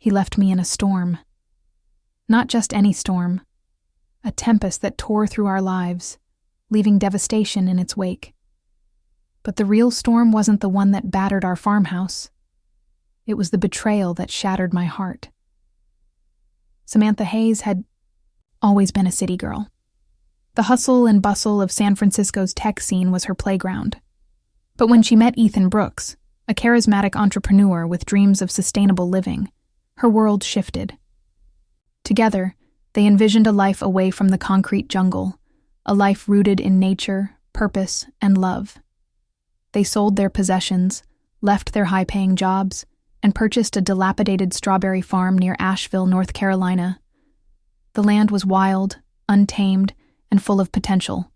He left me in a storm. Not just any storm, a tempest that tore through our lives, leaving devastation in its wake. But the real storm wasn't the one that battered our farmhouse. It was the betrayal that shattered my heart. Samantha Hayes had always been a city girl. The hustle and bustle of San Francisco's tech scene was her playground. But when she met Ethan Brooks, a charismatic entrepreneur with dreams of sustainable living, her world shifted. Together, they envisioned a life away from the concrete jungle, a life rooted in nature, purpose, and love. They sold their possessions, left their high-paying jobs, and purchased a dilapidated strawberry farm near Asheville, North Carolina. The land was wild, untamed, and full of potential.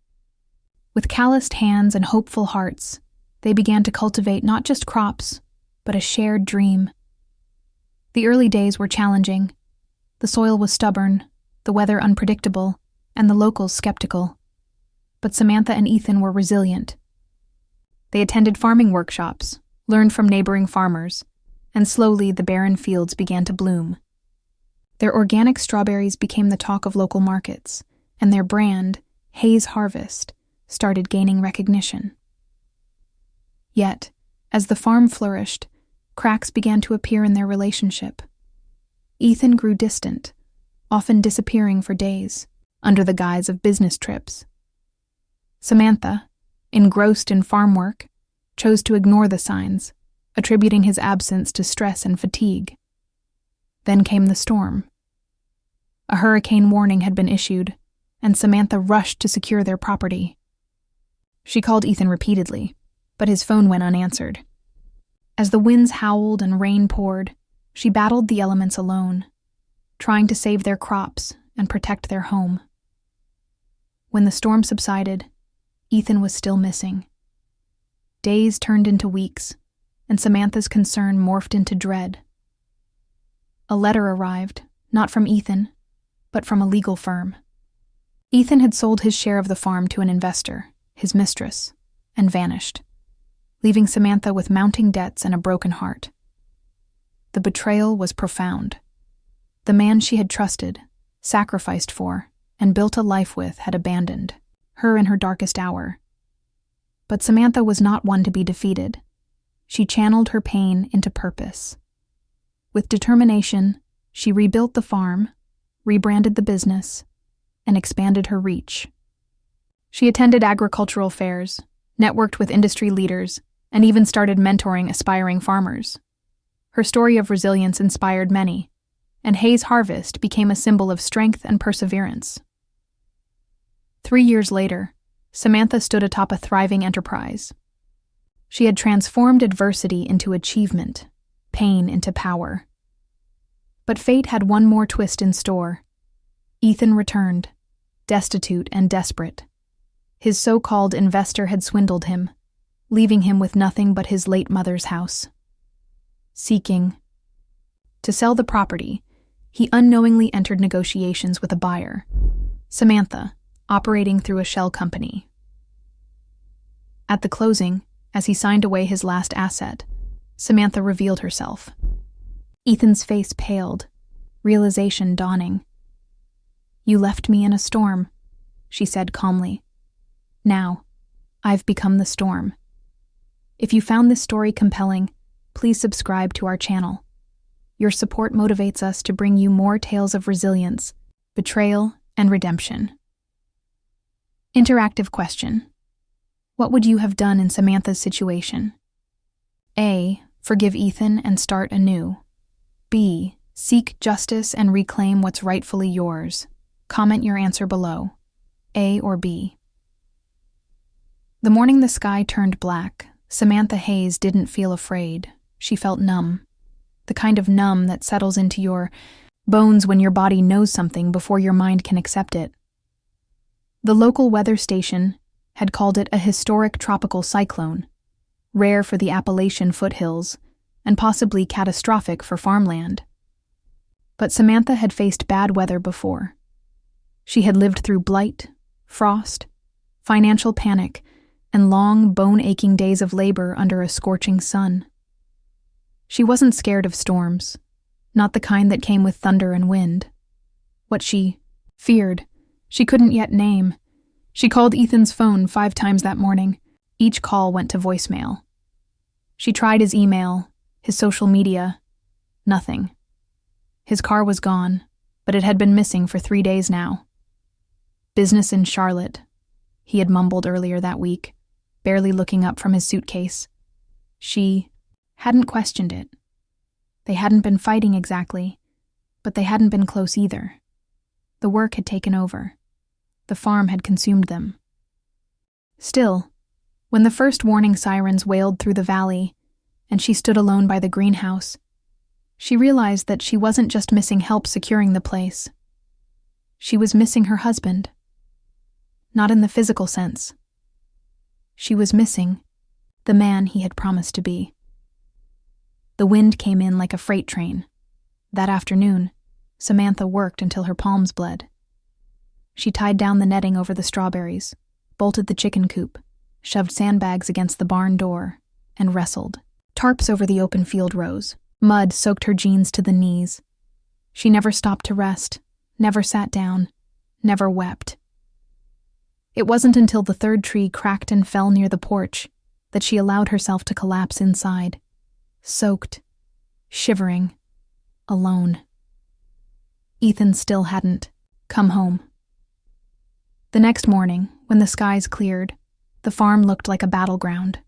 With calloused hands and hopeful hearts, they began to cultivate not just crops, but a shared dream. The early days were challenging. The soil was stubborn, the weather unpredictable, and the locals skeptical. But Samantha and Ethan were resilient. They attended farming workshops, learned from neighboring farmers, and slowly the barren fields began to bloom. Their organic strawberries became the talk of local markets, and their brand, Hayes Harvest, started gaining recognition. Yet, as the farm flourished, cracks began to appear in their relationship. Ethan grew distant, often disappearing for days, under the guise of business trips. Samantha, engrossed in farm work, chose to ignore the signs, attributing his absence to stress and fatigue. Then came the storm. A hurricane warning had been issued, and Samantha rushed to secure their property. She called Ethan repeatedly, but his phone went unanswered. As the winds howled and rain poured, she battled the elements alone, trying to save their crops and protect their home. When the storm subsided, Ethan was still missing. Days turned into weeks, and Samantha's concern morphed into dread. A letter arrived, not from Ethan, but from a legal firm. Ethan had sold his share of the farm to an investor, his mistress, and vanished, leaving Samantha with mounting debts and a broken heart. The betrayal was profound. The man she had trusted, sacrificed for, and built a life with had abandoned her in her darkest hour. But Samantha was not one to be defeated. She channeled her pain into purpose. With determination, she rebuilt the farm, rebranded the business, and expanded her reach. She attended agricultural fairs, networked with industry leaders, and even started mentoring aspiring farmers. Her story of resilience inspired many, and Hayes Harvest became a symbol of strength and perseverance. 3 years later, Samantha stood atop a thriving enterprise. She had transformed adversity into achievement, pain into power. But fate had one more twist in store. Ethan returned, destitute and desperate. His so-called investor had swindled him, leaving him with nothing but his late mother's house. Seeking to sell the property, he unknowingly entered negotiations with a buyer, Samantha, operating through a shell company. At the closing, as he signed away his last asset, Samantha revealed herself. Ethan's face paled, realization dawning. "You left me in a storm," she said calmly. "Now, I've become the storm." If you found this story compelling, please subscribe to our channel. Your support motivates us to bring you more tales of resilience, betrayal, and redemption. Interactive question. What would you have done in Samantha's situation? A. Forgive Ethan and start anew. B. Seek justice and reclaim what's rightfully yours. Comment your answer below. A or B. The morning the sky turned black, Samantha Hayes didn't feel afraid. She felt numb. The kind of numb that settles into your bones when your body knows something before your mind can accept it. The local weather station had called it a historic tropical cyclone, rare for the Appalachian foothills, and possibly catastrophic for farmland. But Samantha had faced bad weather before. She had lived through blight, frost, financial panic, and long, bone-aching days of labor under a scorching sun. She wasn't scared of storms, not the kind that came with thunder and wind. What she feared, she couldn't yet name. She called Ethan's phone 5 times that morning. Each call went to voicemail. She tried his email, his social media. Nothing. His car was gone, but it had been missing for 3 days now. Business in Charlotte, he had mumbled earlier that week, barely looking up from his suitcase. She hadn't questioned it. They hadn't been fighting exactly, but they hadn't been close either. The work had taken over. The farm had consumed them. Still, when the first warning sirens wailed through the valley, and she stood alone by the greenhouse, she realized that she wasn't just missing help securing the place. She was missing her husband. Not in the physical sense. She was missing the man he had promised to be. The wind came in like a freight train. That afternoon, Samantha worked until her palms bled. She tied down the netting over the strawberries, bolted the chicken coop, shoved sandbags against the barn door, and wrestled. Tarps over the open field rose. Mud soaked her jeans to the knees. She never stopped to rest, never sat down, never wept. It wasn't until the third tree cracked and fell near the porch that she allowed herself to collapse inside, soaked, shivering, alone. Ethan still hadn't come home. The next morning, when the skies cleared, the farm looked like a battleground.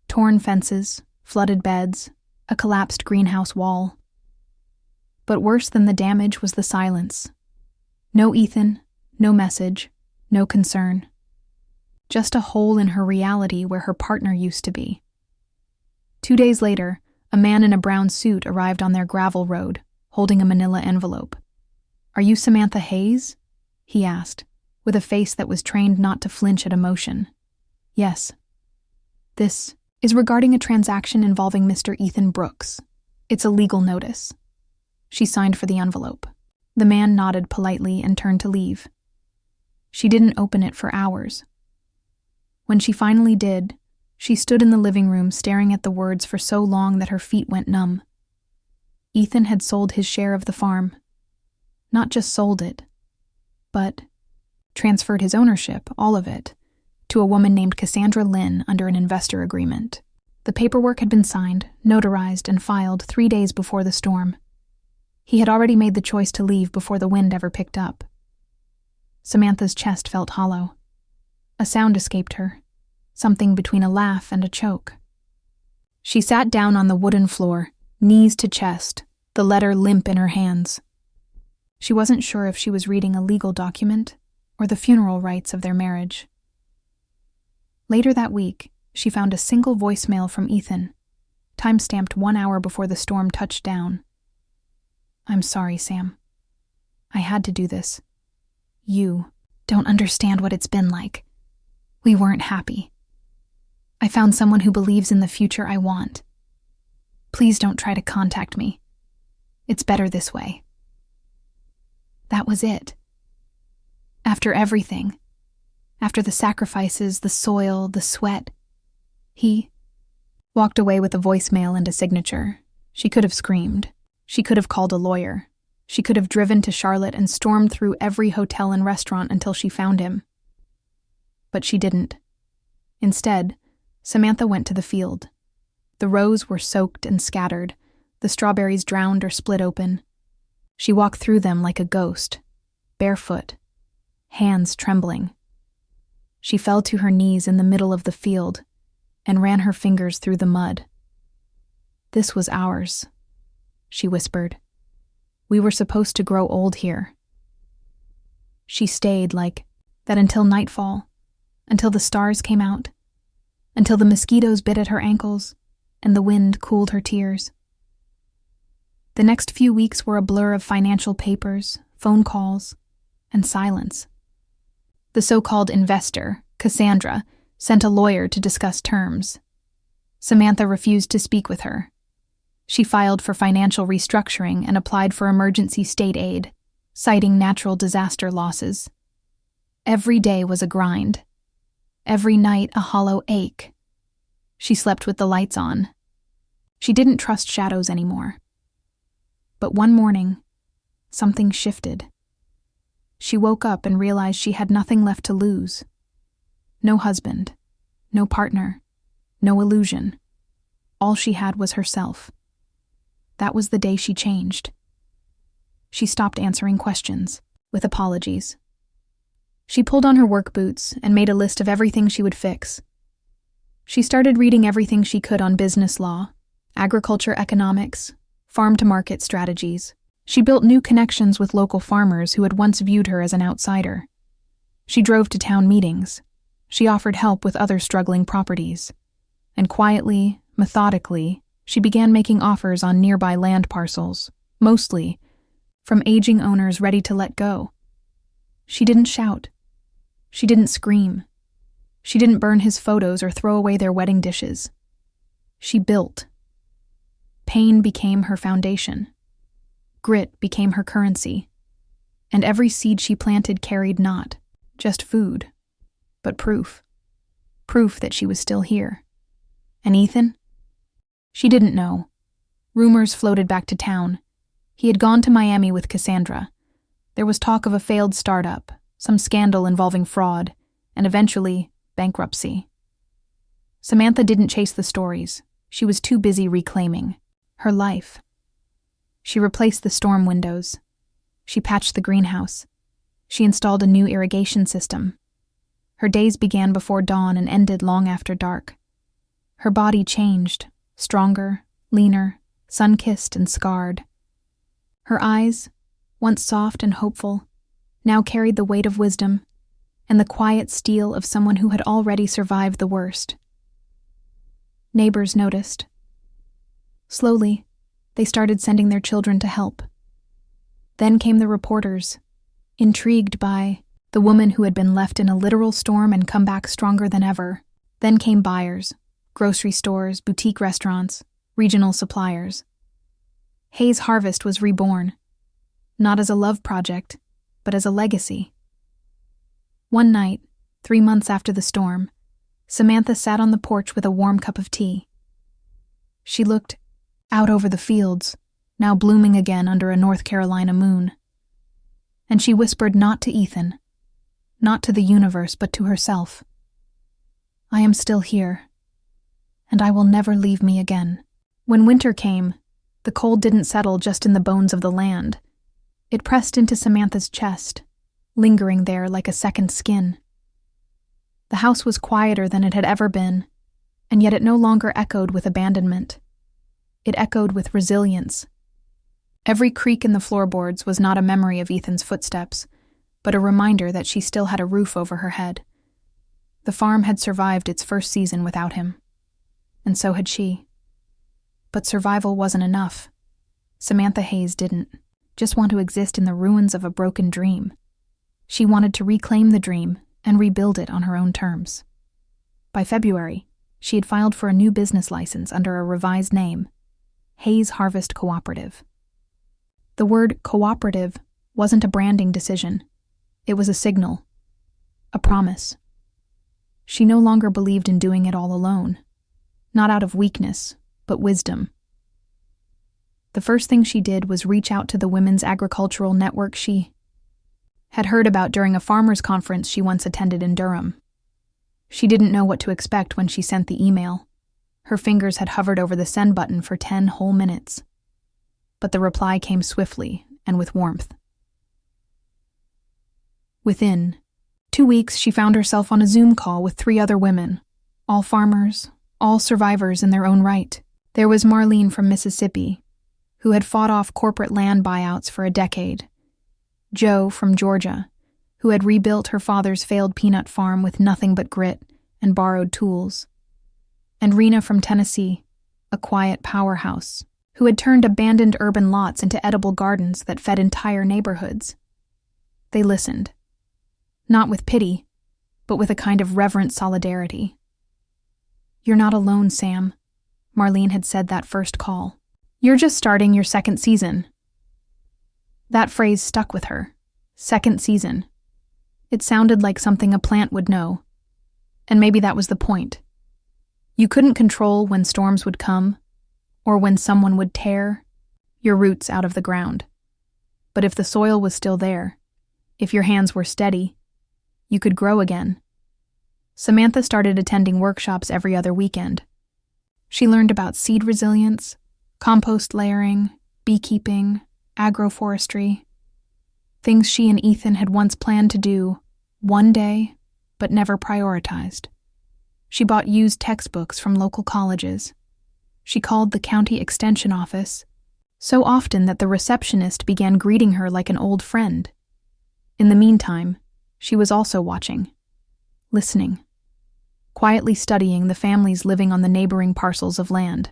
Torn fences, flooded beds, a collapsed greenhouse wall. But worse than the damage was the silence. No Ethan, no message, no concern. Just a hole in her reality where her partner used to be. 2 days later, a man in a brown suit arrived on their gravel road, holding a manila envelope. "Are you Samantha Hayes?" he asked, with a face that was trained not to flinch at emotion. "Yes." "This is regarding a transaction involving Mr. Ethan Brooks. It's a legal notice." She signed for the envelope. The man nodded politely and turned to leave. She didn't open it for hours. When she finally did, she stood in the living room staring at the words for so long that her feet went numb. Ethan had sold his share of the farm. Not just sold it, but transferred his ownership, all of it, to a woman named Cassandra Lynn under an investor agreement. The paperwork had been signed, notarized, and filed 3 days before the storm. He had already made the choice to leave before the wind ever picked up. Samantha's chest felt hollow. A sound escaped her, something between a laugh and a choke. She sat down on the wooden floor, knees to chest, the letter limp in her hands. She wasn't sure if she was reading a legal document or the funeral rites of their marriage. Later that week, she found a single voicemail from Ethan, time-stamped 1 hour before the storm touched down. "I'm sorry, Sam. I had to do this. You don't understand what it's been like. We weren't happy. I found someone who believes in the future I want. Please don't try to contact me. It's better this way." That was it. After everything, after the sacrifices, the soil, the sweat, he walked away with a voicemail and a signature. She could have screamed. She could have called a lawyer. She could have driven to Charlotte and stormed through every hotel and restaurant until she found him. But she didn't. Instead, Samantha went to the field. The rows were soaked and scattered, the strawberries drowned or split open. She walked through them like a ghost, barefoot, hands trembling. She fell to her knees in the middle of the field and ran her fingers through the mud. "This was ours," she whispered. "We were supposed to grow old here." She stayed like that until nightfall, until the stars came out, until the mosquitoes bit at her ankles and the wind cooled her tears. The next few weeks were a blur of financial papers, phone calls, and silence. The so-called investor, Cassandra, sent a lawyer to discuss terms. Samantha refused to speak with her. She filed for financial restructuring and applied for emergency state aid, citing natural disaster losses. Every day was a grind. Every night a hollow ache. She slept with the lights on. She didn't trust shadows anymore. But one morning, something shifted. She woke up and realized she had nothing left to lose. No husband, no partner, no illusion. All she had was herself. That was the day she changed. She stopped answering questions, with apologies. She pulled on her work boots and made a list of everything she would fix. She started reading everything she could on business law, agriculture economics, farm-to-market strategies. She built new connections with local farmers who had once viewed her as an outsider. She drove to town meetings. She offered help with other struggling properties. And quietly, methodically, she began making offers on nearby land parcels, mostly from aging owners ready to let go. She didn't shout. She didn't scream. She didn't burn his photos or throw away their wedding dishes. She built. Pain became her foundation. Grit became her currency. And every seed she planted carried not just food, but proof. Proof that she was still here. And Ethan? She didn't know. Rumors floated back to town. He had gone to Miami with Cassandra. There was talk of a failed startup, some scandal involving fraud, and eventually, bankruptcy. Samantha didn't chase the stories. She was too busy reclaiming her life. She replaced the storm windows. She patched the greenhouse. She installed a new irrigation system. Her days began before dawn and ended long after dark. Her body changed, stronger, leaner, sun-kissed and scarred. Her eyes, once soft and hopeful, now carried the weight of wisdom and the quiet steel of someone who had already survived the worst. Neighbors noticed. Slowly, they started sending their children to help. Then came the reporters, intrigued by the woman who had been left in a literal storm and come back stronger than ever. Then came buyers, grocery stores, boutique restaurants, regional suppliers. Hayes Harvest was reborn, not as a love project, but as a legacy. One night, 3 months after the storm, Samantha sat on the porch with a warm cup of tea. She looked out over the fields, now blooming again under a North Carolina moon. And she whispered not to Ethan, not to the universe, but to herself. I am still here, and I will never leave me again. When winter came, the cold didn't settle just in the bones of the land. It pressed into Samantha's chest, lingering there like a second skin. The house was quieter than it had ever been, and yet it no longer echoed with abandonment. It echoed with resilience. Every creak in the floorboards was not a memory of Ethan's footsteps, but a reminder that she still had a roof over her head. The farm had survived its first season without him, and so had she. But survival wasn't enough. Samantha Hayes didn't just want to exist in the ruins of a broken dream. She wanted to reclaim the dream and rebuild it on her own terms. By February, she had filed for a new business license under a revised name, Hayes Harvest Cooperative. The word cooperative wasn't a branding decision. It was a signal, a promise. She no longer believed in doing it all alone, not out of weakness, but wisdom. The first thing she did was reach out to the women's agricultural network she had heard about during a farmers' conference she once attended in Durham. She didn't know what to expect when she sent the email. Her fingers had hovered over the send button for 10 whole minutes. But the reply came swiftly and with warmth. Within 2 weeks, she found herself on a Zoom call with 3 other women, all farmers, all survivors in their own right. There was Marlene from Mississippi, who had fought off corporate land buyouts for a decade. Joe from Georgia, who had rebuilt her father's failed peanut farm with nothing but grit and borrowed tools. And Rena from Tennessee, a quiet powerhouse, who had turned abandoned urban lots into edible gardens that fed entire neighborhoods. They listened. Not with pity, but with a kind of reverent solidarity. You're not alone, Sam, Marlene had said that first call. You're just starting your second season. That phrase stuck with her. Second season. It sounded like something a plant would know. And maybe that was the point. You couldn't control when storms would come, or when someone would tear your roots out of the ground. But if the soil was still there, if your hands were steady, you could grow again. Samantha started attending workshops every other weekend. She learned about seed resilience, compost layering, beekeeping, agroforestry, things she and Ethan had once planned to do one day, but never prioritized. She bought used textbooks from local colleges. She called the county extension office so often that the receptionist began greeting her like an old friend. In the meantime, she was also watching, listening, quietly studying the families living on the neighboring parcels of land.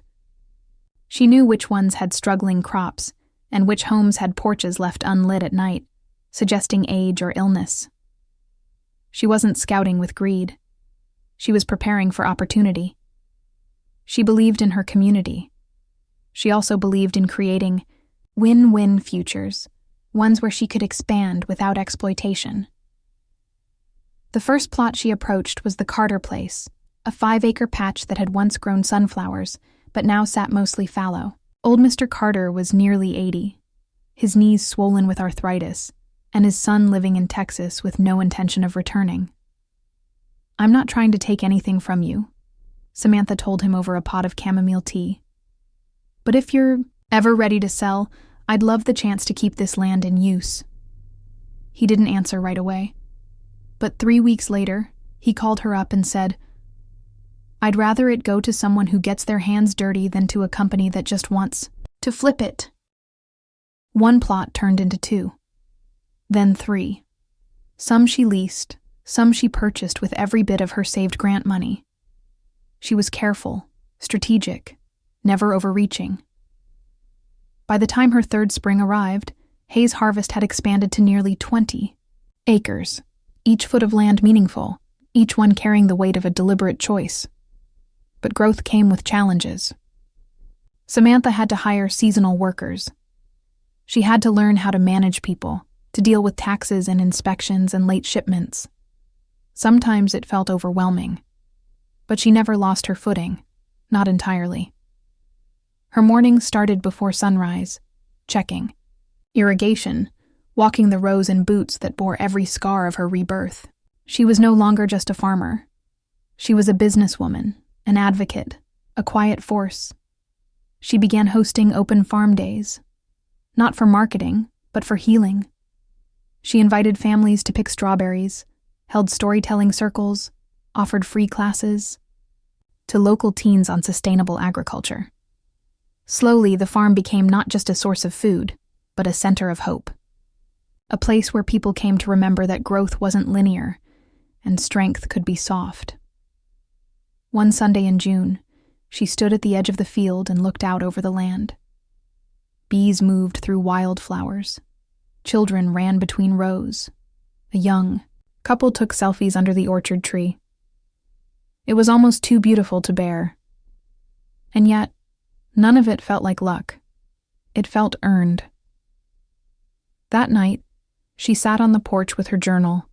She knew which ones had struggling crops and which homes had porches left unlit at night, suggesting age or illness. She wasn't scouting with greed. She was preparing for opportunity. She believed in her community. She also believed in creating win-win futures, ones where she could expand without exploitation. The first plot she approached was the Carter Place, a 5-acre patch that had once grown sunflowers, but now sat mostly fallow. Old Mr. Carter was nearly 80, his knees swollen with arthritis, and his son living in Texas with no intention of returning. "I'm not trying to take anything from you," Samantha told him over a pot of chamomile tea. "But if you're ever ready to sell, I'd love the chance to keep this land in use." He didn't answer right away. But 3 weeks later, he called her up and said, "I'd rather it go to someone who gets their hands dirty than to a company that just wants to flip it." One plot turned into 2. Then 3. Some she leased, some she purchased with every bit of her saved grant money. She was careful, strategic, never overreaching. By the time her 3rd spring arrived, Hayes' harvest had expanded to nearly 20 acres, each foot of land meaningful, each one carrying the weight of a deliberate choice. But growth came with challenges. Samantha had to hire seasonal workers. She had to learn how to manage people, to deal with taxes and inspections and late shipments. Sometimes it felt overwhelming, but she never lost her footing, not entirely. Her mornings started before sunrise, checking irrigation, walking the rows in boots that bore every scar of her rebirth. She was no longer just a farmer. She was a businesswoman, an advocate, a quiet force. She began hosting open farm days, not for marketing, but for healing. She invited families to pick strawberries, held storytelling circles, offered free classes to local teens on sustainable agriculture. Slowly, the farm became not just a source of food, but a center of hope. A place where people came to remember that growth wasn't linear and strength could be soft. One Sunday in June, she stood at the edge of the field and looked out over the land. Bees moved through wildflowers. Children ran between rows. A young couple took selfies under the orchard tree. It was almost too beautiful to bear. And yet, none of it felt like luck. It felt earned. That night, she sat on the porch with her journal,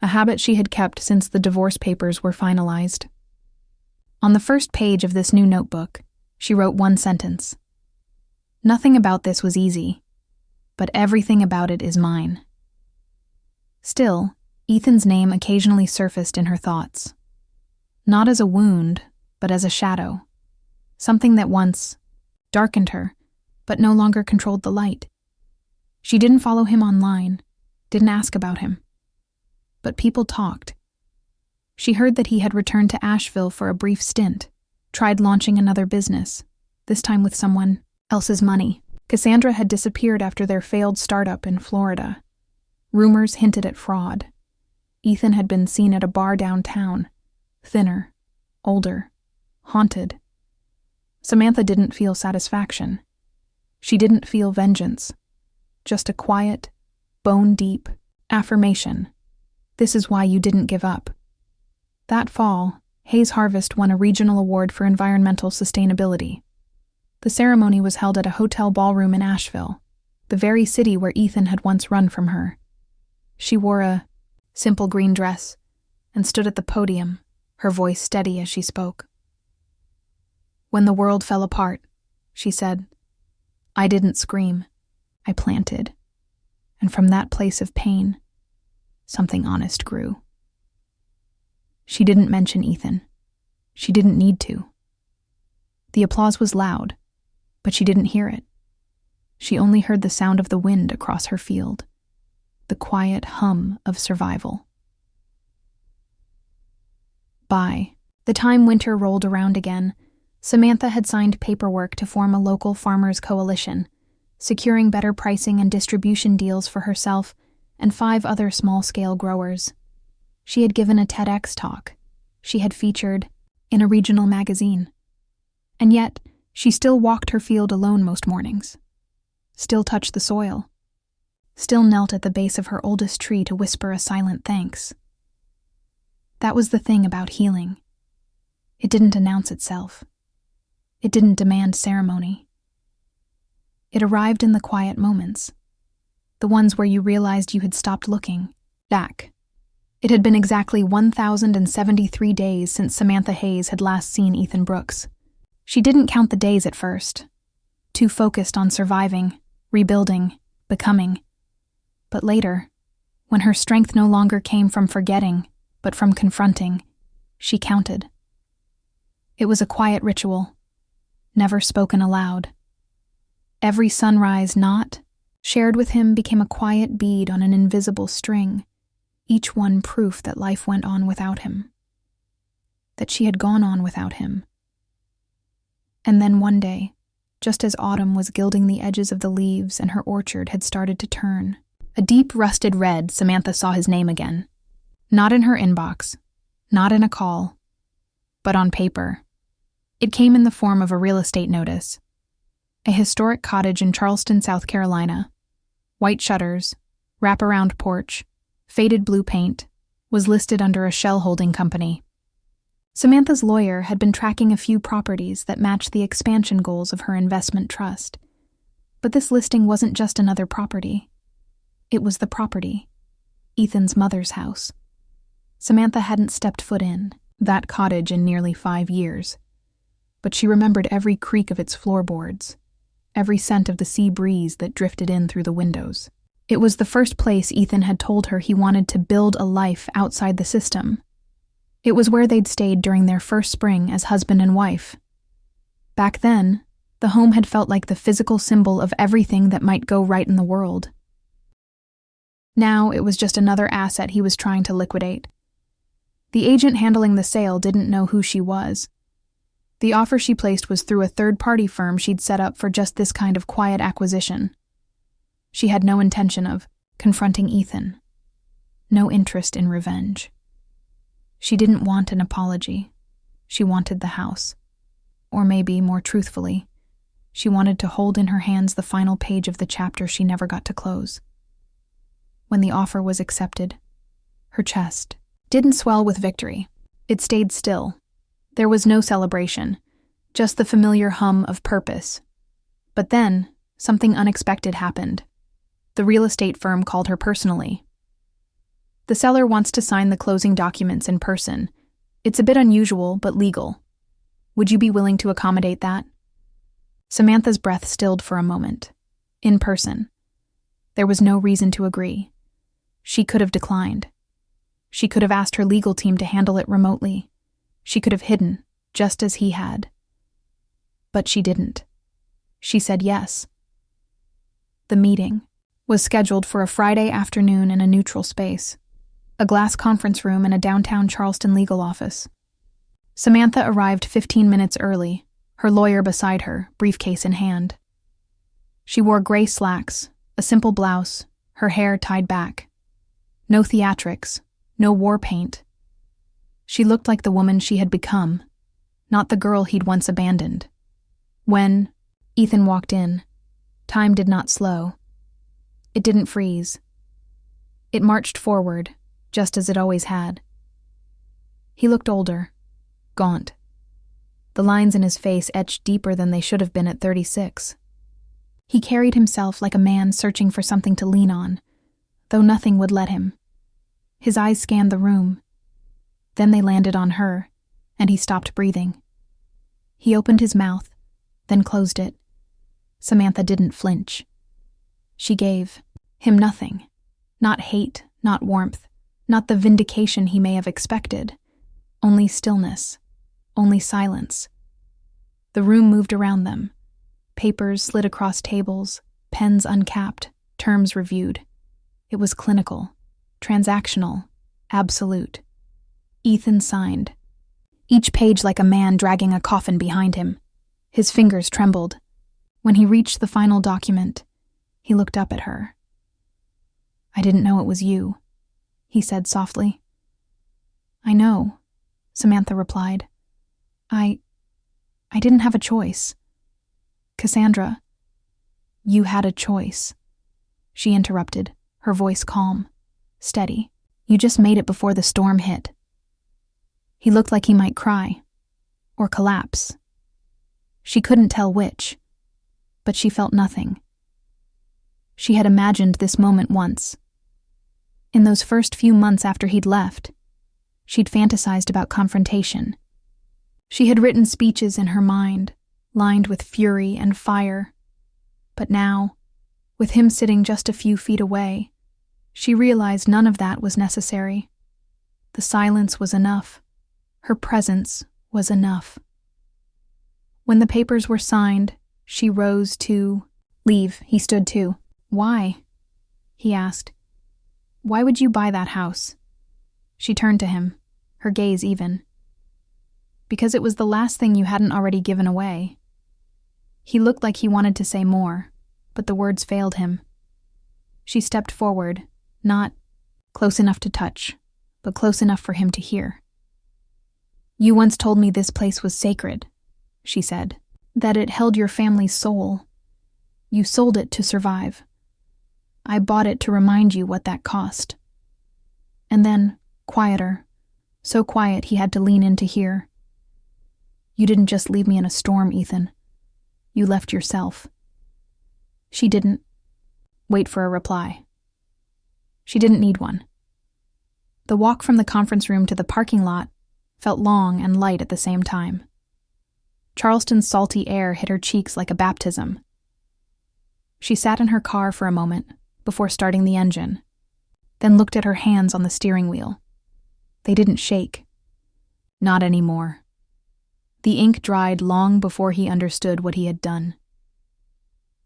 a habit she had kept since the divorce papers were finalized. On the first page of this new notebook, she wrote one sentence. "Nothing about this was easy, but everything about it is mine." Still, Ethan's name occasionally surfaced in her thoughts. Not as a wound, but as a shadow. Something that once darkened her, but no longer controlled the light. She didn't follow him online, didn't ask about him. But people talked. She heard that he had returned to Asheville for a brief stint, tried launching another business, this time with someone else's money. Cassandra had disappeared after their failed startup in Florida. Rumors hinted at fraud. Ethan had been seen at a bar downtown, thinner, older, haunted. Samantha didn't feel satisfaction. She didn't feel vengeance. Just a quiet, bone-deep affirmation. This is why you didn't give up. That fall, Hayes Harvest won a regional award for environmental sustainability. The ceremony was held at a hotel ballroom in Asheville, the very city where Ethan had once run from her. She wore a simple green dress and stood at the podium, her voice steady as she spoke. "When the world fell apart," she said, I didn't scream. I planted. And from that place of pain, something honest grew. She didn't mention Ethan. She didn't need to. The applause was loud, but she didn't hear it. She only heard the sound of the wind across her field, the quiet hum of survival. By the time winter rolled around again, Samantha had signed paperwork to form a local farmers' coalition, securing better pricing and distribution deals for herself and 5 other small-scale growers. She had given a TEDx talk. She had featured in a regional magazine. And yet, she still walked her field alone most mornings, still touched the soil, still knelt at the base of her oldest tree to whisper a silent thanks. That was the thing about healing. It didn't announce itself. It didn't demand ceremony. It arrived in the quiet moments, the ones where you realized you had stopped looking back. It had been exactly 1,073 days since Samantha Hayes had last seen Ethan Brooks. She didn't count the days at first, too focused on surviving, rebuilding, becoming. But later, when her strength no longer came from forgetting, but from confronting, she counted. It was a quiet ritual, never spoken aloud. Every sunrise not shared with him became a quiet bead on an invisible string, each one proof that life went on without him, that she had gone on without him. And then one day, just as autumn was gilding the edges of the leaves and her orchard had started to turn, a deep rusted red, Samantha saw his name again. Not in her inbox, not in a call, but on paper. It came in the form of a real estate notice. A historic cottage in Charleston, South Carolina. White shutters, wraparound porch, faded blue paint, was listed under a shell holding company. Samantha's lawyer had been tracking a few properties that matched the expansion goals of her investment trust. But this listing wasn't just another property. It was the property, Ethan's mother's house. Samantha hadn't stepped foot in that cottage in nearly 5 years, but she remembered every creak of its floorboards, every scent of the sea breeze that drifted in through the windows. It was the first place Ethan had told her he wanted to build a life outside the system. It was where they'd stayed during their first spring as husband and wife. Back then, the home had felt like the physical symbol of everything that might go right in the world. Now it was just another asset he was trying to liquidate. The agent handling the sale didn't know who she was. The offer she placed was through a third-party firm she'd set up for just this kind of quiet acquisition. She had no intention of confronting Ethan, no interest in revenge. She didn't want an apology. She wanted the house. Or maybe, more truthfully, she wanted to hold in her hands the final page of the chapter she never got to close. When the offer was accepted, her chest didn't swell with victory. It stayed still. There was no celebration, just the familiar hum of purpose. But then, something unexpected happened. The real estate firm called her personally. The seller wants to sign the closing documents in person. It's a bit unusual, but legal. Would you be willing to accommodate that? Samantha's breath stilled for a moment. In person. There was no reason to agree. She could have declined. She could have asked her legal team to handle it remotely. She could have hidden, just as he had. But she didn't. She said yes. The meeting was scheduled for a Friday afternoon in a neutral space, a glass conference room in a downtown Charleston legal office. Samantha arrived 15 minutes early, her lawyer beside her, briefcase in hand. She wore gray slacks, a simple blouse, her hair tied back. No theatrics, no war paint. She looked like the woman she had become, not the girl he'd once abandoned. When Ethan walked in, time did not slow. It didn't freeze. It marched forward, just as it always had. He looked older, gaunt. The lines in his face etched deeper than they should have been at 36. He carried himself like a man searching for something to lean on, though nothing would let him. His eyes scanned the room. Then they landed on her, and he stopped breathing. He opened his mouth, then closed it. Samantha didn't flinch. She gave him nothing. Not hate, not warmth, not the vindication he may have expected. Only stillness, only silence. The room moved around them. Papers slid across tables, pens uncapped, terms reviewed. It was clinical, transactional, absolute. Ethan signed, each page like a man dragging a coffin behind him. His fingers trembled. When he reached the final document, he looked up at her. "I didn't know it was you," he said softly. "I know," Samantha replied. I didn't have a choice." "Cassandra, you had a choice," she interrupted, her voice calm, steady. "You just made it before the storm hit." He looked like he might cry, or collapse. She couldn't tell which, but she felt nothing. She had imagined this moment once. In those first few months after he'd left, she'd fantasized about confrontation. She had written speeches in her mind, lined with fury and fire. But now, with him sitting just a few feet away, she realized none of that was necessary. The silence was enough. Her presence was enough. When the papers were signed, she rose to leave. He stood too. "Why?" he asked. "Why would you buy that house?" She turned to him, her gaze even. "Because it was the last thing you hadn't already given away." He looked like he wanted to say more, but the words failed him. She stepped forward, not close enough to touch, but close enough for him to hear. "You once told me this place was sacred," she said, "that it held your family's soul. You sold it to survive. I bought it to remind you what that cost." And then, quieter, so quiet he had to lean in to hear. "You didn't just leave me in a storm, Ethan. You left yourself." She didn't wait for a reply. She didn't need one. The walk from the conference room to the parking lot felt long and light at the same time. Charleston's salty air hit her cheeks like a baptism. She sat in her car for a moment before starting the engine, then looked at her hands on the steering wheel. They didn't shake. Not anymore. The ink dried long before he understood what he had done.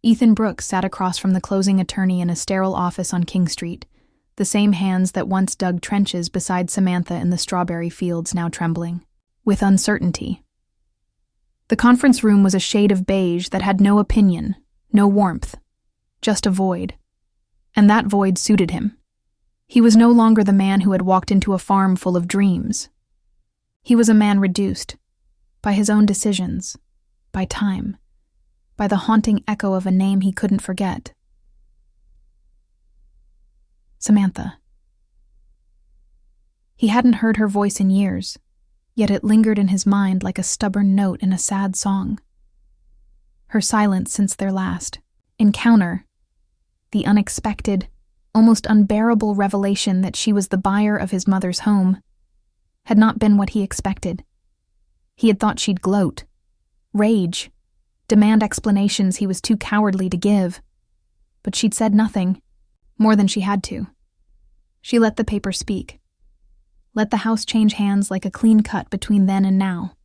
Ethan Brooks sat across from the closing attorney in a sterile office on King Street, the same hands that once dug trenches beside Samantha in the strawberry fields now trembling, with uncertainty. The conference room was a shade of beige that had no opinion, no warmth, just a void. And that void suited him. He was no longer the man who had walked into a farm full of dreams. He was a man reduced, by his own decisions, by time, by the haunting echo of a name he couldn't forget. Samantha. He hadn't heard her voice in years, yet it lingered in his mind like a stubborn note in a sad song. Her silence since their last encounter, the unexpected, almost unbearable revelation that she was the buyer of his mother's home, had not been what he expected. He had thought she'd gloat, rage, demand explanations he was too cowardly to give. But she'd said nothing, more than she had to. She let the paper speak. Let the house change hands like a clean cut between then and now.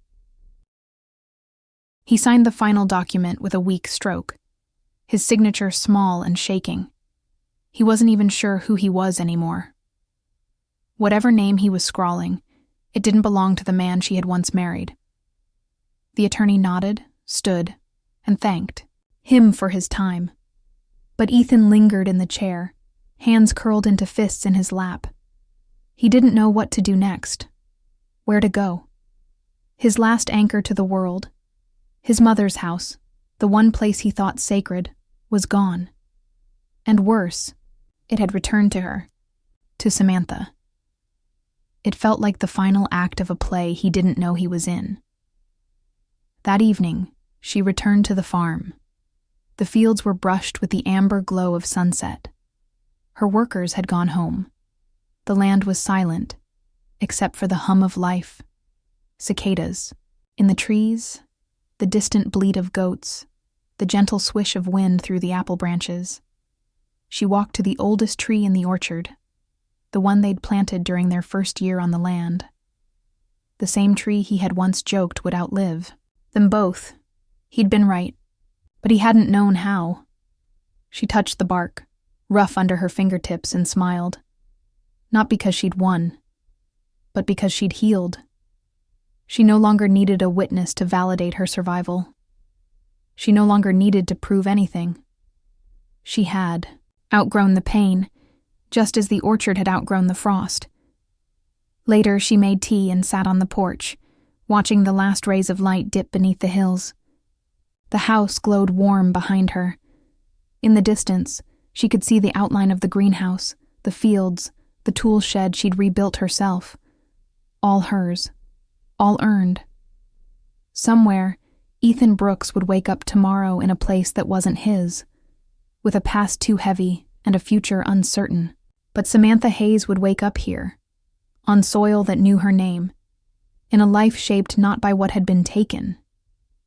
He signed the final document with a weak stroke, his signature small and shaking. He wasn't even sure who he was anymore. Whatever name he was scrawling, it didn't belong to the man she had once married. The attorney nodded, stood, and thanked him for his time. But Ethan lingered in the chair, hands curled into fists in his lap. He didn't know what to do next, where to go. His last anchor to the world, his mother's house, the one place he thought sacred, was gone. And worse, it had returned to her, to Samantha. It felt like the final act of a play he didn't know he was in. That evening, she returned to the farm. The fields were brushed with the amber glow of sunset. Her workers had gone home. The land was silent, except for the hum of life. Cicadas. In the trees, the distant bleat of goats, the the gentle swish of wind through the apple branches. She walked to the oldest tree in the orchard, the one they'd planted during their first year on the land. The same tree he had once joked would outlive them both. He'd been right, but he hadn't known how. She touched the bark, rough under her fingertips, and smiled. Not because she'd won, but because she'd healed. She no longer needed a witness to validate her survival. She no longer needed to prove anything. She had outgrown the pain, just as the orchard had outgrown the frost. Later, she made tea and sat on the porch, watching the last rays of light dip beneath the hills. The house glowed warm behind her. In the distance, she could see the outline of the greenhouse, the fields, the tool shed she'd rebuilt herself. All hers. All earned. Somewhere, Ethan Brooks would wake up tomorrow in a place that wasn't his, with a past too heavy and a future uncertain. But Samantha Hayes would wake up here, on soil that knew her name, in a life shaped not by what had been taken,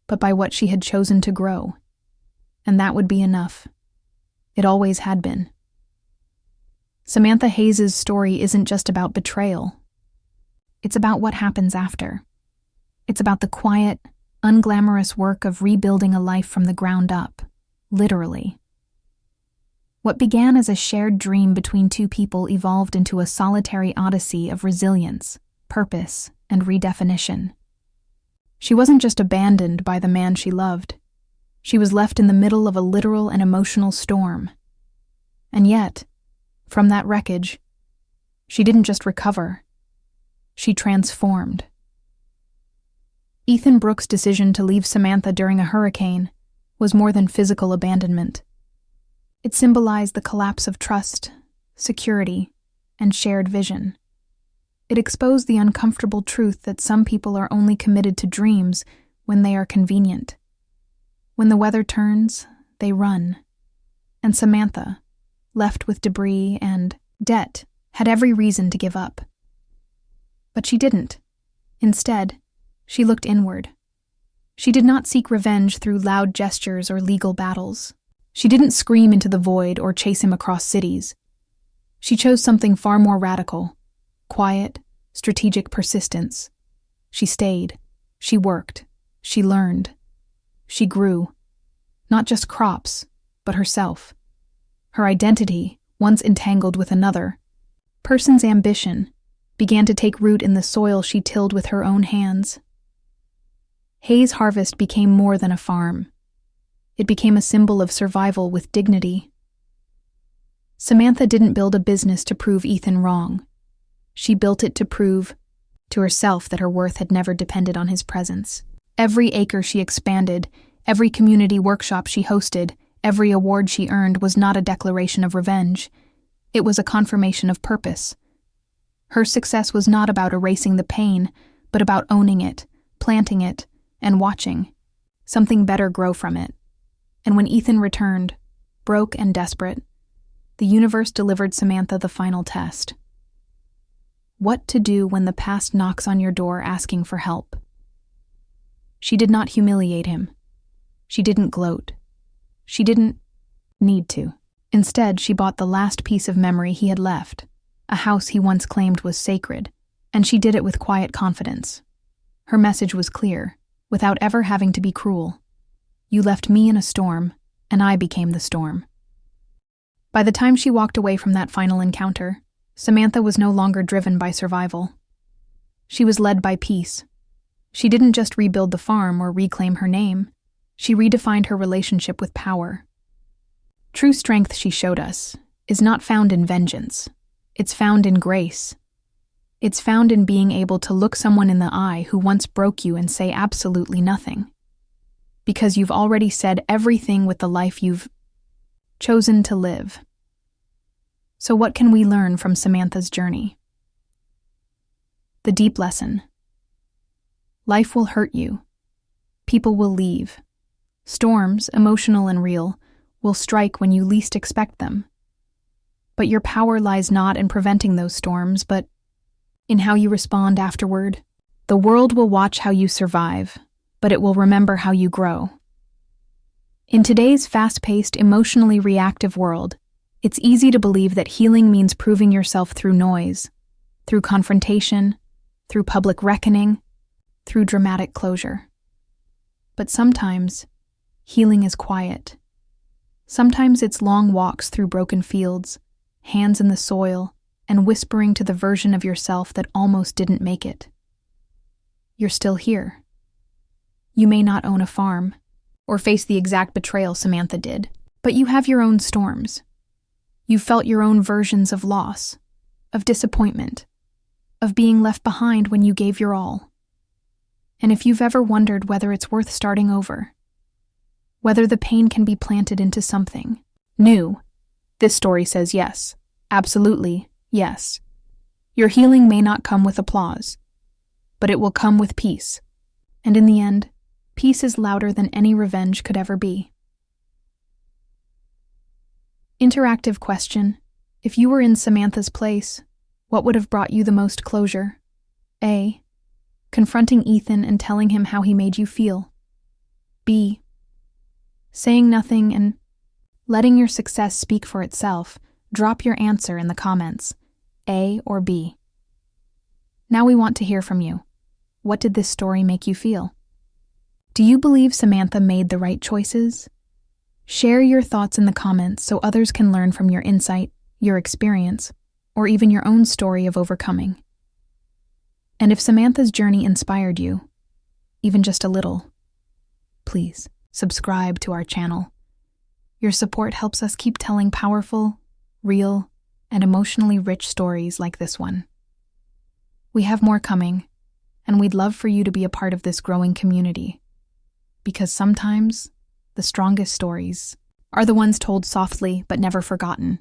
but by what she had chosen to grow. And that would be enough. It always had been. Samantha Hayes' story isn't just about betrayal. It's about what happens after. It's about the quiet, unglamorous work of rebuilding a life from the ground up, literally. What began as a shared dream between two people evolved into a solitary odyssey of resilience, purpose, and redefinition. She wasn't just abandoned by the man she loved. She was left in the middle of a literal and emotional storm. And yet, from that wreckage, she didn't just recover. She transformed. Ethan Brooks' decision to leave Samantha during a hurricane was more than physical abandonment. It symbolized the collapse of trust, security, and shared vision. It exposed the uncomfortable truth that some people are only committed to dreams when they are convenient. When the weather turns, they run. And Samantha, left with debris and debt, had every reason to give up. But she didn't. Instead, she looked inward. She did not seek revenge through loud gestures or legal battles. She didn't scream into the void or chase him across cities. She chose something far more radical: quiet, strategic persistence. She stayed. She worked. She learned. She grew. Not just crops, but herself. Her identity, once entangled with another person's ambition, began to take root in the soil she tilled with her own hands. Hayes' harvest became more than a farm. It became a symbol of survival with dignity. Samantha didn't build a business to prove Ethan wrong. She built it to prove to herself that her worth had never depended on his presence. Every acre she expanded, every community workshop she hosted, every award she earned was not a declaration of revenge. It was a confirmation of purpose. Her success was not about erasing the pain, but about owning it, planting it, and watching something better grow from it. And when Ethan returned, broke and desperate, the universe delivered Samantha the final test. What to do when the past knocks on your door asking for help. She did not humiliate him. She didn't gloat. She didn't need to. Instead, she bought the last piece of memory he had left, a house he once claimed was sacred, and she did it with quiet confidence. Her message was clear, without ever having to be cruel. You left me in a storm, and I became the storm. By the time she walked away from that final encounter, Samantha was no longer driven by survival. She was led by peace. She didn't just rebuild the farm or reclaim her name. She redefined her relationship with power. True strength, she showed us, is not found in vengeance. It's found in grace. It's found in being able to look someone in the eye who once broke you and say absolutely nothing. Because you've already said everything with the life you've chosen to live. So what can we learn from Samantha's journey? The deep lesson. Life will hurt you. People will leave. Storms, emotional and real, will strike when you least expect them. But your power lies not in preventing those storms, but in how you respond afterward. The world will watch how you survive, but it will remember how you grow. In today's fast-paced, emotionally reactive world, it's easy to believe that healing means proving yourself through noise, through confrontation, through public reckoning, through dramatic closure. But sometimes, healing is quiet. Sometimes it's long walks through broken fields, hands in the soil, and whispering to the version of yourself that almost didn't make it. You're still here. You may not own a farm, or face the exact betrayal Samantha did, but you have your own storms. You've felt your own versions of loss, of disappointment, of being left behind when you gave your all. And if you've ever wondered whether it's worth starting over, whether the pain can be planted into something new, this story says yes, absolutely yes. Your healing may not come with applause, but it will come with peace. And in the end, peace is louder than any revenge could ever be. Interactive question. If you were in Samantha's place, what would have brought you the most closure? A. Confronting Ethan and telling him how he made you feel. B. Saying nothing and letting your success speak for itself. Drop your answer in the comments, A or B. Now we want to hear from you. What did this story make you feel? Do you believe Samantha made the right choices? Share your thoughts in the comments so others can learn from your insight, your experience, or even your own story of overcoming. And if Samantha's journey inspired you, even just a little, please subscribe to our channel. Your support helps us keep telling powerful, real, and emotionally rich stories like this one. We have more coming, and we'd love for you to be a part of this growing community. Because sometimes, the strongest stories are the ones told softly but never forgotten.